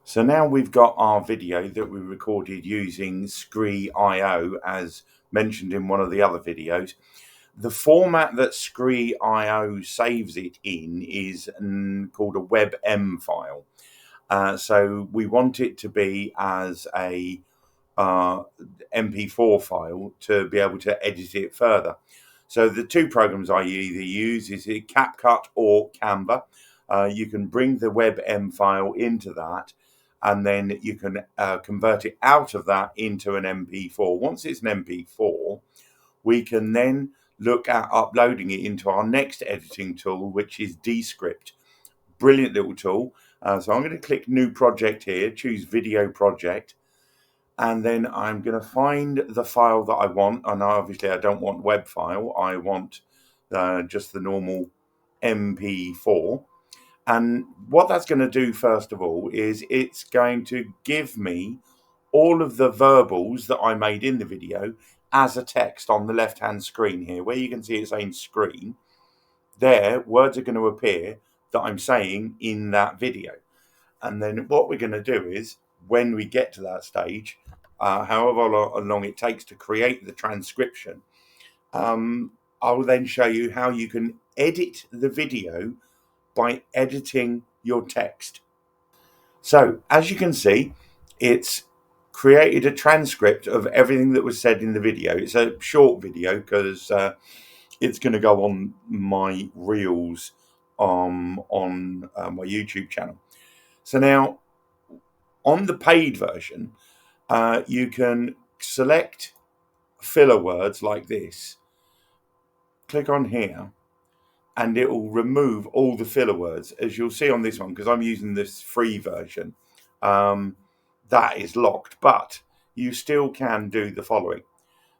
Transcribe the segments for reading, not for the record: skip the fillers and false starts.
So now we've got our video that we recorded using Scree.io as mentioned in one of the other videos. The format that Scree.io saves it in is called a WebM file. So we want it to be as a MP4 file to be able to edit it further. So the two programs I either use is CapCut or Canva. You can bring the WebM file into that, and then you can convert it out of that into an MP4. Once it's an MP4, we can then look at uploading it into our next editing tool, which is DeScript. Brilliant little tool. So I'm going to click New Project here, choose Video Project, and then I'm going to find the file that I want. And obviously I don't want web file, I want just the normal MP4. And what that's going to do, first of all, is it's going to give me all of the verbals that I made in the video as a text on the left-hand screen here, where you can see it saying screen. There, words are going to appear that I'm saying in that video. And then what we're going to do is, when we get to that stage, however long it takes to create the transcription, I will then show you how you can edit the video by editing your text. So as you can see, it's created a transcript of everything that was said in the video. It's a short video because it's going to go on my reels on my YouTube channel. So now on the paid version, you can select filler words like this, click on here, and it will remove all the filler words, as you'll see on this one, because I'm using this free version. That is locked, but you still can do the following.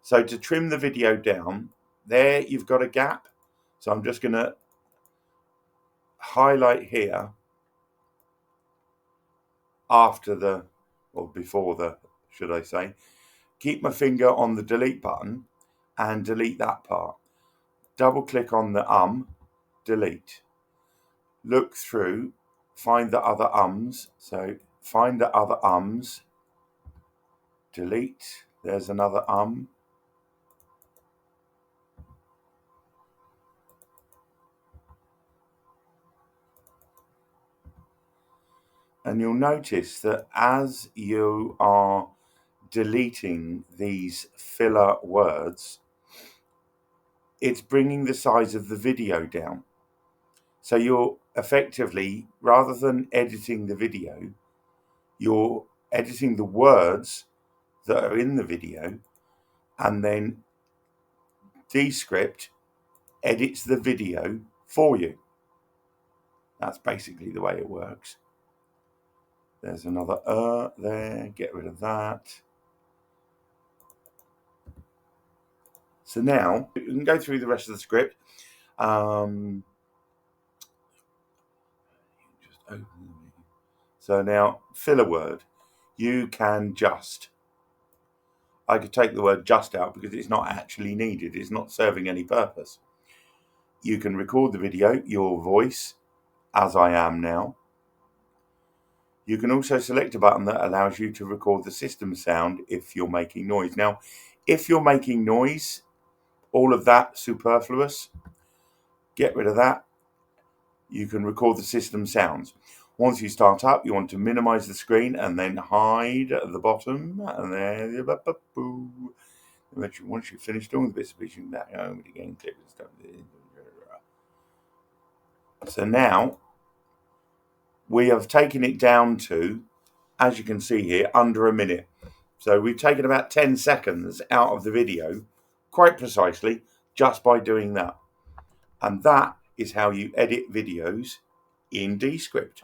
So to trim the video down, there you've got a gap. So I'm just going to highlight here after the, or before the, should I say, keep my finger on the delete button and delete that part. Double click on the delete. Look through, find the other ums. So find the other ums, delete. There's another And you'll notice that as you are deleting these filler words, it's bringing the size of the video down. So you're effectively, rather than editing the video, you're editing the words that are in the video, and then DeScript edits the video for you. That's basically the way it works. There's another there, get rid of that. So now you can go through the rest of the script. Just open the, so now filler word, you can just, I could take the word just out because it's not actually needed, it's not serving any purpose. You can record the video, your voice, as I am now. You can also select a button that allows you to record the system sound if you're making noise. Now, if you're making noise, all of that superfluous, get rid of that. You can record the system sounds. Once you start up, you want to minimize the screen and then hide at the bottom. And there, once you've finished doing the bits of vision, that again, click and stuff. So now we have taken it down to, as you can see here, under a minute. So we've taken about 10 seconds out of the video, quite precisely, just by doing that. And that is how you edit videos in DeScript.